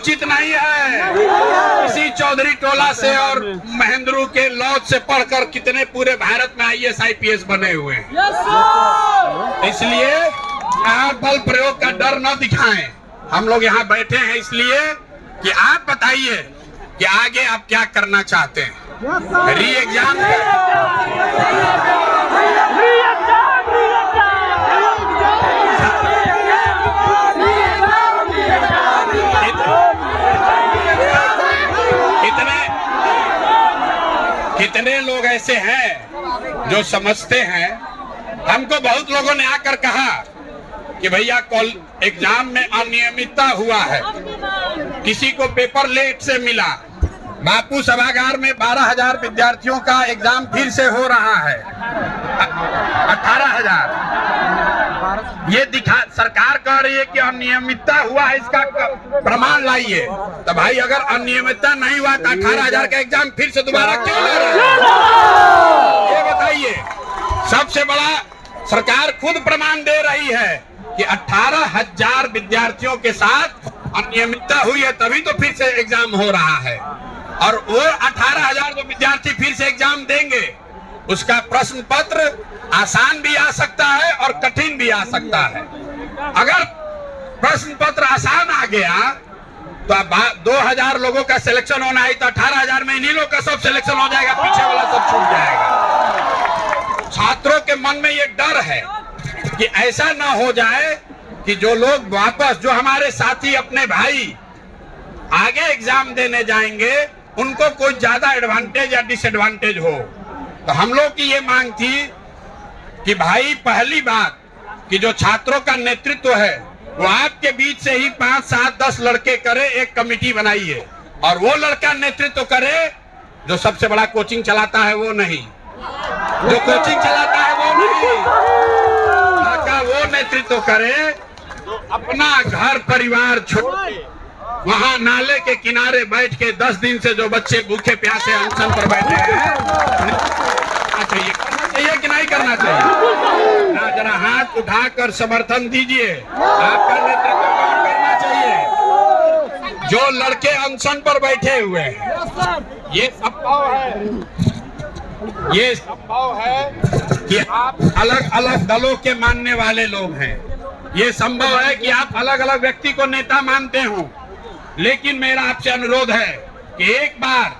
उचित नहीं है। किसी चौधरी टोला से और महेंद्रू के लॉज से पढ़कर कितने पूरे भारत में IAS IPS बने हुए हैं। इसलिए आप बल प्रयोग का डर न दिखाएं। हम लोग यहाँ बैठे हैं इसलिए कि आप बताइए कि आगे आप क्या करना चाहते हैं। री एग्जाम कितने लोग ऐसे हैं जो समझते हैं। हमको बहुत लोगों ने आकर कहा कि भैया कल एग्जाम में अनियमितता हुआ है, किसी को पेपर लेट से मिला। बापू सभागार में 12,000 विद्यार्थियों का एग्जाम फिर से हो रहा है। 18,000 ये दिखा सरकार कह रही है कि अनियमितता हुआ है, इसका प्रमाण लाइए। तो भाई अगर अनियमितता नहीं हुआ तो 18,000 का एग्जाम फिर से दोबारा क्यों ले रहे हैं, ये बताइए। सबसे बड़ा सरकार खुद प्रमाण दे रही है कि 18,000 विद्यार्थियों के साथ अनियमितता हुई है, तभी तो फिर से एग्जाम हो रहा है। और वो 18,000 जो विद्यार्थी फिर से एग्जाम देंगे, उसका प्रश्न पत्र आसान भी आ सकता है और कठिन भी आ सकता है। अगर प्रश्न पत्र आसान आ गया तो अब 2,000 लोगों का सिलेक्शन होना है, तो 18,000 में इन्हीं लोग का सब सिलेक्शन हो जाएगा, पीछे वाला सब छूट जाएगा। छात्रों के मन में ये डर है कि ऐसा ना हो जाए कि जो लोग वापस, जो हमारे साथी अपने भाई आगे एग्जाम देने जाएंगे, उनको कोई ज्यादा एडवांटेज या डिसएडवांटेज हो। तो हम लोग की ये मांग थी कि भाई पहली बात कि जो छात्रों का नेतृत्व है वो आपके बीच से ही 5, 7, 10 लड़के करे, एक कमेटी बनाइए और वो लड़का नेतृत्व करे। जो सबसे बड़ा कोचिंग चलाता है वो नहीं, जो कोचिंग चलाता है वो नहीं, लड़का वो नेतृत्व करे। अपना घर परिवार छोड़ वहाँ नाले के किनारे बैठ के 10 दिन से जो बच्चे भूखे प्यासे अनशन पर बैठे हैं, करना चाहिए कि नहीं करना चाहिए? ना जरा हाथ उठाकर समर्थन दीजिए। आपका नेतृत्व कौन करना चाहिए? जो लड़के अनशन पर बैठे हुए हैं, ये संभव है कि आप अलग अलग दलों के मानने वाले लोग हैं। ये संभव है कि आप अलग अलग व्यक्ति को नेता मानते हो, लेकिन मेरा आपसे अनुरोध है कि एक बार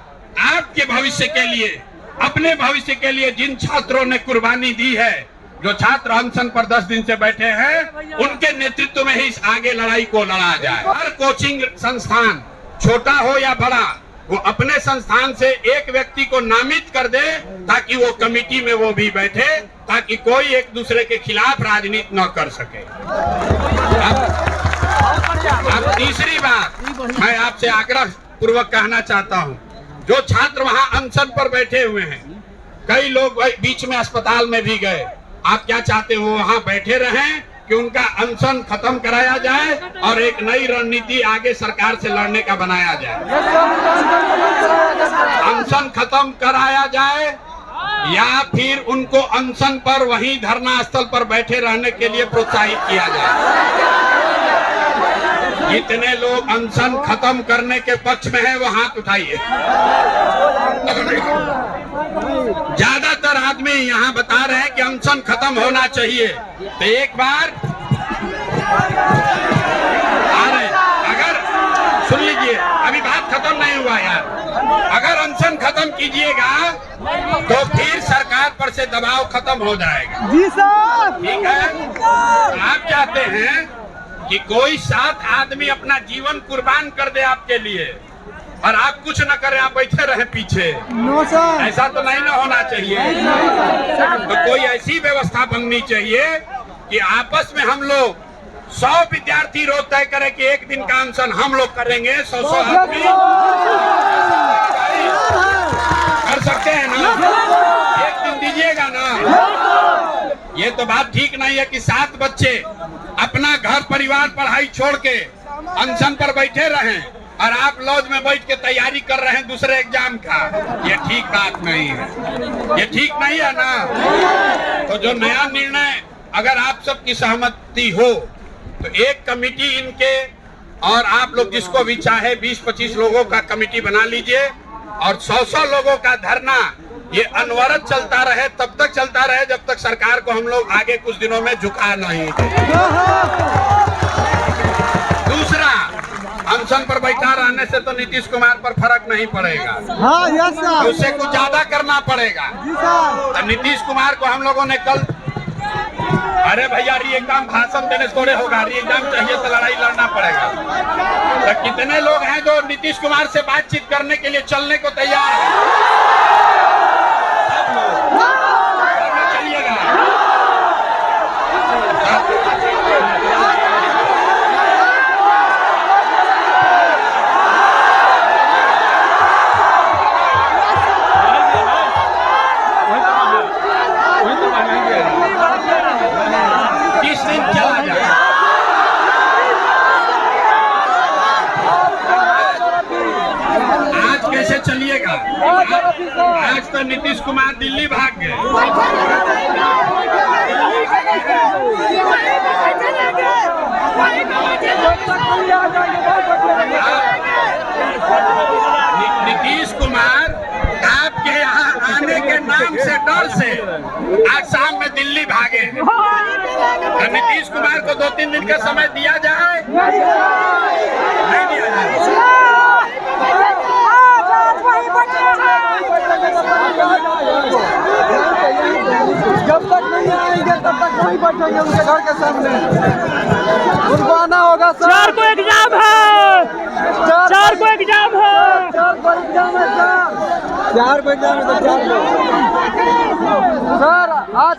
आपके भविष्य के लिए, अपने भविष्य के लिए जिन छात्रों ने कुर्बानी दी है, जो छात्र अनशन पर 10 दिन से बैठे हैं, उनके नेतृत्व में ही इस आगे लड़ाई को लड़ा जाए। हर कोचिंग संस्थान छोटा हो या बड़ा, वो अपने संस्थान से एक व्यक्ति को नामित कर दे ताकि वो कमेटी में वो भी बैठे, ताकि कोई एक दूसरे के खिलाफ राजनीति न कर सके। अब तीसरी बात मैं आपसे आग्रह पूर्वक कहना चाहता हूँ, जो छात्र वहाँ अनशन पर बैठे हुए हैं, कई लोग बीच में अस्पताल में भी गए, आप क्या चाहते हो वहाँ बैठे रहें कि उनका अनशन खत्म कराया जाए और एक नई रणनीति आगे सरकार से लड़ने का बनाया जाए? अनशन खत्म कराया जाए या फिर उनको अनशन पर वहीं धरना स्थल पर बैठे रहने के लिए प्रोत्साहित किया जाए? जितने लोग अनशन खत्म करने के पक्ष में है वो हाथ उठाइए। ज्यादातर आदमी यहाँ बता रहे हैं कि अनशन खत्म होना चाहिए। तो एक बार आ रहे, अगर सुन लीजिए, अभी बात खत्म नहीं हुआ यार। अगर अनशन खत्म कीजिएगा तो फिर सरकार पर से दबाव खत्म हो जाएगा। जी सर, ठीक है। आप चाहते हैं कि कोई 7 आदमी अपना जीवन कुर्बान कर दे आपके लिए और आप कुछ न करें, आप बैठे रहे पीछे? नो सर, ऐसा तो नहीं ना होना चाहिए। तो कोई ऐसी व्यवस्था बननी चाहिए कि आपस में हम लोग 100 विद्यार्थी रोज तय करें कि एक दिन का अनशन हम लोग करेंगे। 100 आदमी कर सकते हैं ना? एक दिन दीजिएगा ना? ये तो बात ठीक नहीं है कि 7 बच्चे अपना घर परिवार पढ़ाई छोड़ के अनशन पर बैठे रहें और आप लॉज में बैठ के तैयारी कर रहे हैं दूसरे एग्जाम का। ये ठीक बात नहीं है, ये ठीक नहीं है ना। तो जो नया निर्णय, अगर आप सबकी सहमति हो तो एक कमेटी इनके और आप लोग जिसको भी चाहे 20-25 लोगों का कमेटी बना लीजिए और 100 लोगों का धरना ये अनवरत चलता रहे, तब तक चलता रहे जब तक सरकार को हम लोग आगे कुछ दिनों में झुका नहीं दे। दूसरा, अनशन पर बैठा रहने से तो नीतीश कुमार पर फर्क नहीं पड़ेगा, हाँ, यस सर। उससे कुछ ज्यादा करना पड़ेगा। तो नीतीश कुमार को हम लोगों ने कल, अरे भैया री एग्जाम भाषण देने से थोड़े होगा, री एग्जाम चाहिए तो लड़ाई लड़ना पड़ेगा। तो कितने लोग हैं जो नीतीश कुमार से बातचीत करने के लिए चलने को तैयार हैं? चलिएगा। किस दिन चला जाए? आज कैसे चलिएगा? आज तो नीतीश कुमार दिल्ली भाग गए। नीतीश कुमार आपके यहाँ आने के नाम से, डर से आज शाम में दिल्ली भागे। तो नीतीश कुमार को 2-3 दिन का समय दिया जाए, नहीं दिया जाए। जब तक नहीं आएंगे तब तक वहीं बैठेंगे उनके घर के सामने। उनको आना होगा सर। 4 को एग्जाम है, 4 को एग्जाम है, 4 को एग्जाम है सर, 4 को एग्जाम है तो 4 को सर आज